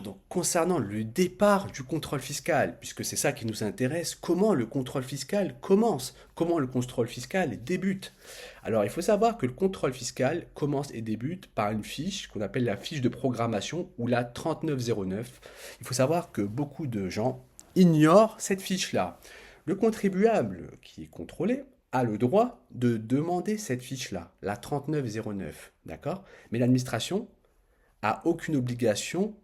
Donc, concernant le départ du contrôle fiscal, puisque c'est ça qui nous intéresse, comment le contrôle fiscal commence? Comment le contrôle fiscal débute? Alors, il faut savoir que le contrôle fiscal commence et débute par une fiche qu'on appelle la fiche de programmation ou la 3909. Il faut savoir que beaucoup de gens ignorent cette fiche-là. Le contribuable qui est contrôlé a le droit de demander cette fiche-là, la 3909, d'accord? Mais l'administration a aucune obligation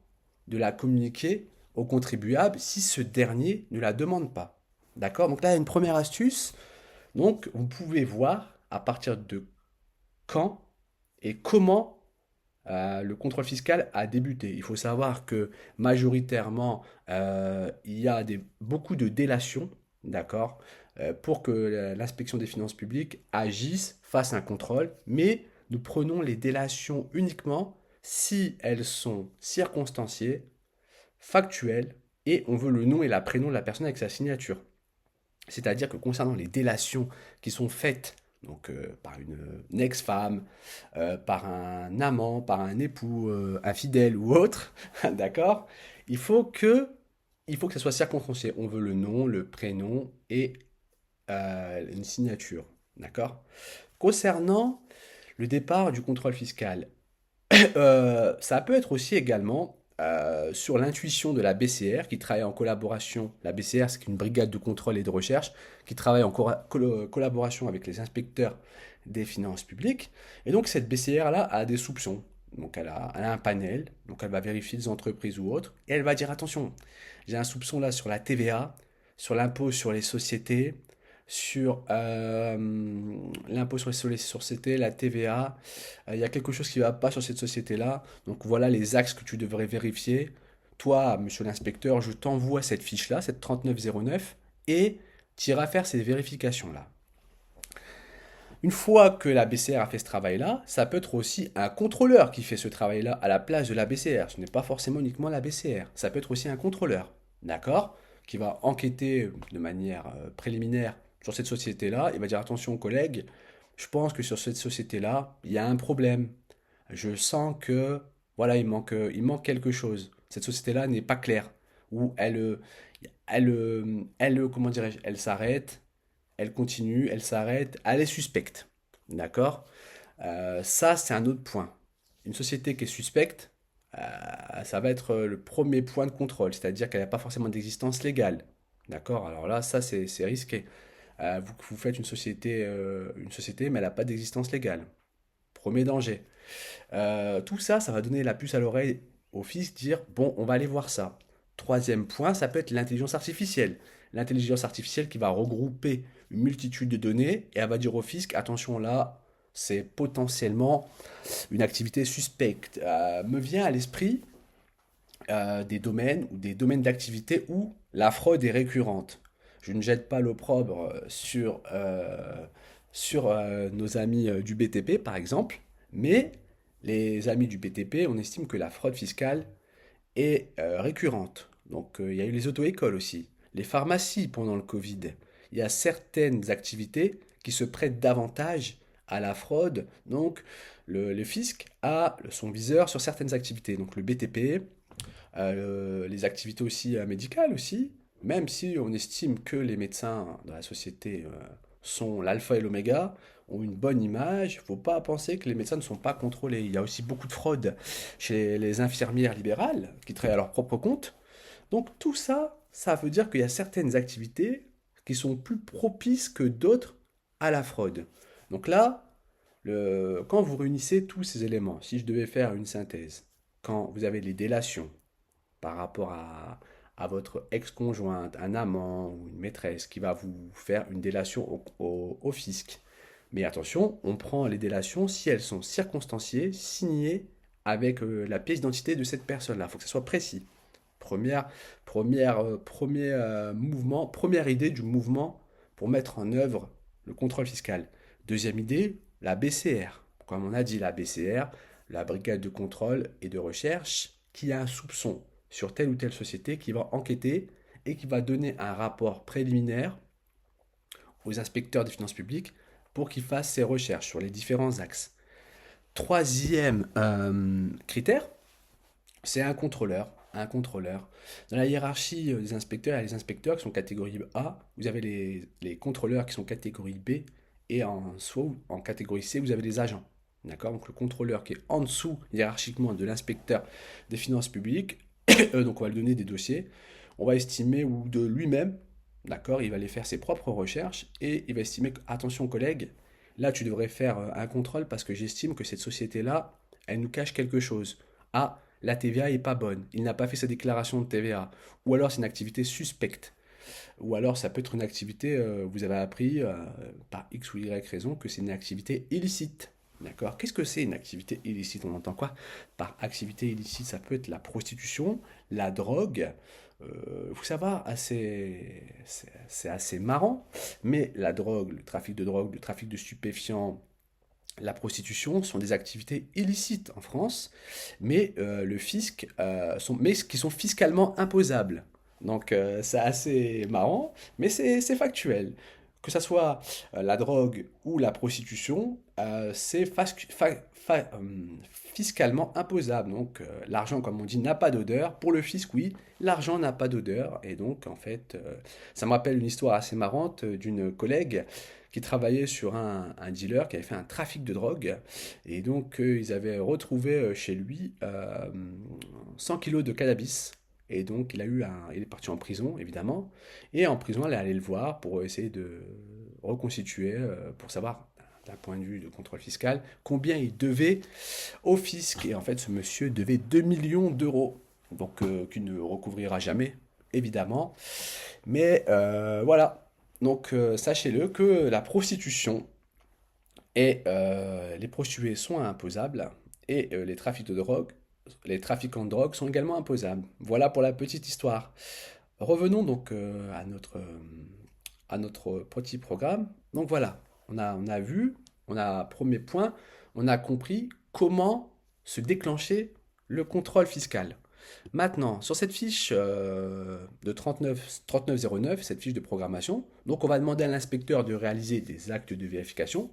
de la communiquer au contribuable si ce dernier ne la demande pas. D'accord? Donc là, une première astuce. Donc, vous pouvez voir à partir de quand et comment le contrôle fiscal a débuté. Il faut savoir que majoritairement, il y a beaucoup de délations, d'accord, pour que l'inspection des finances publiques agisse, fasse un contrôle, mais nous prenons les délations uniquement si elles sont circonstanciées, factuelles, et on veut le nom et la prénom de la personne avec sa signature. C'est-à-dire que concernant les délations qui sont faites donc, par une ex-femme, par un amant, par un époux infidèle ou autre, d'accord, il faut que, il faut que ça soit circonstancié. On veut le nom, le prénom et une signature, d'accord. Concernant le départ du contrôle fiscal, ça peut être aussi également sur l'intuition de la BCR qui travaille en collaboration. La BCR, c'est une brigade de contrôle et de recherche qui travaille en collaboration avec les inspecteurs des finances publiques. Et donc cette BCR-là a des soupçons. Donc elle a un panel, donc elle va vérifier des entreprises ou autres, et elle va dire attention, j'ai un soupçon là sur la TVA, sur l'impôt sur les sociétés, sur l'impôt sur les sociétés, la TVA. Il y a quelque chose qui ne va pas sur cette société-là. Donc voilà les axes que tu devrais vérifier. Toi, monsieur l'inspecteur, je t'envoie cette fiche-là, cette 3909, et tu iras faire ces vérifications-là. Une fois que la BCR a fait ce travail-là, ça peut être aussi un contrôleur qui fait ce travail-là à la place de la BCR. Ce n'est pas forcément uniquement la BCR. Ça peut être aussi un contrôleur, d'accord, qui va enquêter de manière préliminaire sur cette société-là. Il va dire attention collègues, je pense que sur cette société-là, il y a un problème. Je sens que voilà, il manque quelque chose. Cette société-là n'est pas claire. Ou comment dirais-je, elle s'arrête, elle continue, elle s'arrête, elle est suspecte. D'accord? Ça, c'est un autre point. Une société qui est suspecte, ça va être le premier point de contrôle, c'est-à-dire qu'elle n'a pas forcément d'existence légale. D'accord? Alors là, ça, c'est risqué. Vous faites une société, mais elle n'a pas d'existence légale. Premier danger. Tout ça, ça va donner la puce à l'oreille au fisc, dire, bon, on va aller voir ça. Troisième point, ça peut être l'intelligence artificielle. L'intelligence artificielle qui va regrouper une multitude de données et elle va dire au fisc, attention là, c'est potentiellement une activité suspecte. Me vient à l'esprit des domaines ou des domaines d'activité où la fraude est récurrente. Je ne jette pas l'opprobre sur nos amis du BTP, par exemple, mais les amis du BTP, on estime que la fraude fiscale est récurrente. Donc il y a eu les auto-écoles aussi, les pharmacies pendant le Covid. Il y a certaines activités qui se prêtent davantage à la fraude. Donc le fisc a son viseur sur certaines activités. Donc le BTP, les activités aussi médicales aussi, même si on estime que les médecins dans la société sont l'alpha et l'oméga, ont une bonne image, il ne faut pas penser que les médecins ne sont pas contrôlés. Il y a aussi beaucoup de fraude chez les infirmières libérales qui travaillent à leur propre compte. Donc tout ça, ça veut dire qu'il y a certaines activités qui sont plus propices que d'autres à la fraude. Donc là, quand vous réunissez tous ces éléments, si je devais faire une synthèse, quand vous avez les délations, par rapport à votre ex-conjointe, un amant ou une maîtresse qui va vous faire une délation au fisc. Mais attention, on prend les délations si elles sont circonstanciées, signées avec la pièce d'identité de cette personne-là. Il faut que ça soit précis. Premier mouvement, première idée du mouvement pour mettre en œuvre le contrôle fiscal. Deuxième idée, la BCR. Comme on a dit, la BCR, la brigade de contrôle et de recherche, qui a un soupçon sur telle ou telle société, qui va enquêter et qui va donner un rapport préliminaire aux inspecteurs des finances publiques pour qu'ils fassent ces recherches sur les différents axes. Troisième critère, c'est un contrôleur. un contrôleur. Dans la hiérarchie des inspecteurs, il y a les inspecteurs qui sont catégorie A, vous avez les contrôleurs qui sont catégorie B, et en dessous, en catégorie C, vous avez les agents. D'accord? Donc le contrôleur qui est en dessous hiérarchiquement de l'inspecteur des finances publiques, donc on va lui donner des dossiers, on va estimer, ou de lui-même, d'accord, il va aller faire ses propres recherches, et il va estimer que, attention collègue, là tu devrais faire un contrôle parce que j'estime que cette société-là, elle nous cache quelque chose. Ah, la TVA est pas bonne, il n'a pas fait sa déclaration de TVA, ou alors c'est une activité suspecte, ou alors ça peut être une activité, vous avez appris par X ou Y raison que c'est une activité illicite. D'accord? Qu'est-ce que c'est une activité illicite? On entend quoi par activité illicite? Ça peut être la prostitution, la drogue. Faut savoir, c'est assez marrant, mais la drogue, le trafic de stupéfiants, la prostitution sont des activités illicites en France, mais le fisc mais qui sont fiscalement imposables. Donc c'est assez marrant, mais c'est factuel. Que ça soit la drogue ou la prostitution, c'est fiscalement imposable. Donc l'argent, comme on dit, n'a pas d'odeur. Pour le fisc, oui, l'argent n'a pas d'odeur. Et donc en fait, ça me rappelle une histoire assez marrante d'une collègue qui travaillait sur un dealer qui avait fait un trafic de drogue. Et donc, ils avaient retrouvé chez lui 100 kilos de cannabis. Et donc, il est parti en prison, évidemment. Et en prison, elle est allée le voir pour essayer de reconstituer, pour savoir, d'un point de vue de contrôle fiscal, combien il devait au fisc. Et en fait, ce monsieur devait 2 millions d'euros. Donc, qu'il ne recouvrira jamais, évidemment. Mais voilà. Donc sachez-le que la prostitution et les prostituées sont imposables et les trafiquants de drogue sont également imposables. Voilà pour la petite histoire. Revenons donc à notre petit programme. Donc voilà, on a vu, premier point, on a compris comment se déclencher le contrôle fiscal. Maintenant, sur cette fiche de 3909, cette fiche de programmation, donc on va demander à l'inspecteur de réaliser des actes de vérification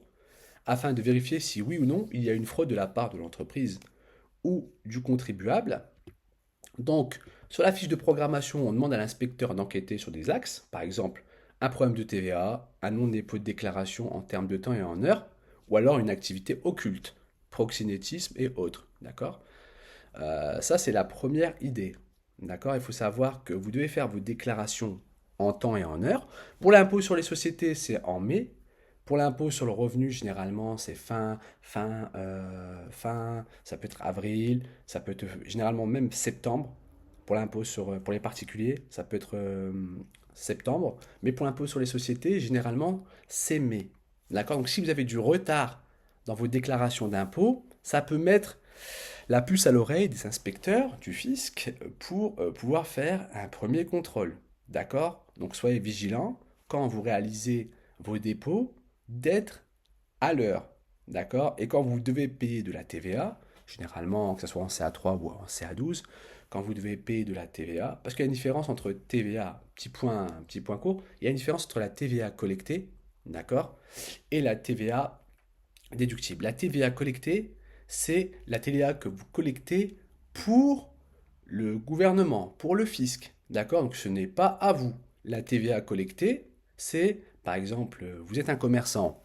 afin de vérifier si oui ou non il y a une fraude de la part de l'entreprise ou du contribuable. Donc, sur la fiche de programmation, on demande à l'inspecteur d'enquêter sur des axes, par exemple un problème de TVA, un non-dépôt de déclaration en termes de temps et en heures, ou alors une activité occulte, proxénétisme et autres. D'accord? Ça, c'est la première idée. D'accord? Il faut savoir que vous devez faire vos déclarations en temps et en heure. Pour l'impôt sur les sociétés, c'est en mai. Pour l'impôt sur le revenu, généralement, c'est ça peut être avril, ça peut être généralement même septembre. Pour l'impôt pour les particuliers, ça peut être septembre. Mais pour l'impôt sur les sociétés, généralement, c'est mai. D'accord? Donc si vous avez du retard dans vos déclarations d'impôt, ça peut mettre la puce à l'oreille des inspecteurs du fisc pour pouvoir faire un premier contrôle. D'accord? Donc soyez vigilants quand vous réalisez vos dépôts d'être à l'heure. D'accord? Et quand vous devez payer de la TVA, généralement que ce soit en CA3 ou en CA12, quand vous devez payer de la TVA, parce qu'il y a une différence entre TVA, petit point court, il y a une différence entre la TVA collectée, d'accord, et la TVA déductible. La TVA collectée, c'est la TVA que vous collectez pour le gouvernement, pour le fisc. D'accord? Donc ce n'est pas à vous. La TVA collectée, c'est, par exemple, vous êtes un commerçant,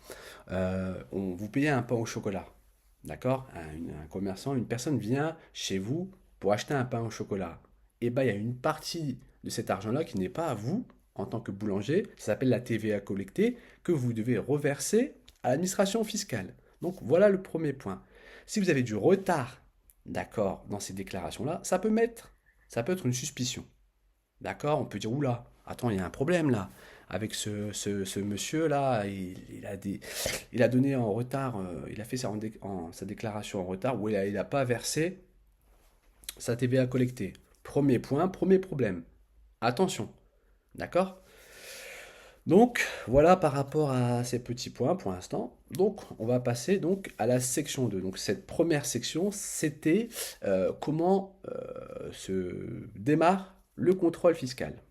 vous payez un pain au chocolat. D'accord? Un commerçant, une personne vient chez vous pour acheter un pain au chocolat. Et bien, il y a une partie de cet argent-là qui n'est pas à vous en tant que boulanger. Ça s'appelle la TVA collectée que vous devez reverser à l'administration fiscale. Donc voilà le premier point. Si vous avez du retard, d'accord, dans ces déclarations-là, ça peut être une suspicion. D'accord? On peut dire, oula, attends, il y a un problème là. Avec ce monsieur-là, il a donné en retard, il a fait sa déclaration en retard, ou il n'a pas versé sa TVA collectée. Premier point, premier problème. Attention. D'accord? Donc, voilà par rapport à ces petits points pour l'instant. Donc, on va passer donc à la section 2. Donc, cette première section, c'était comment se démarre le contrôle fiscal.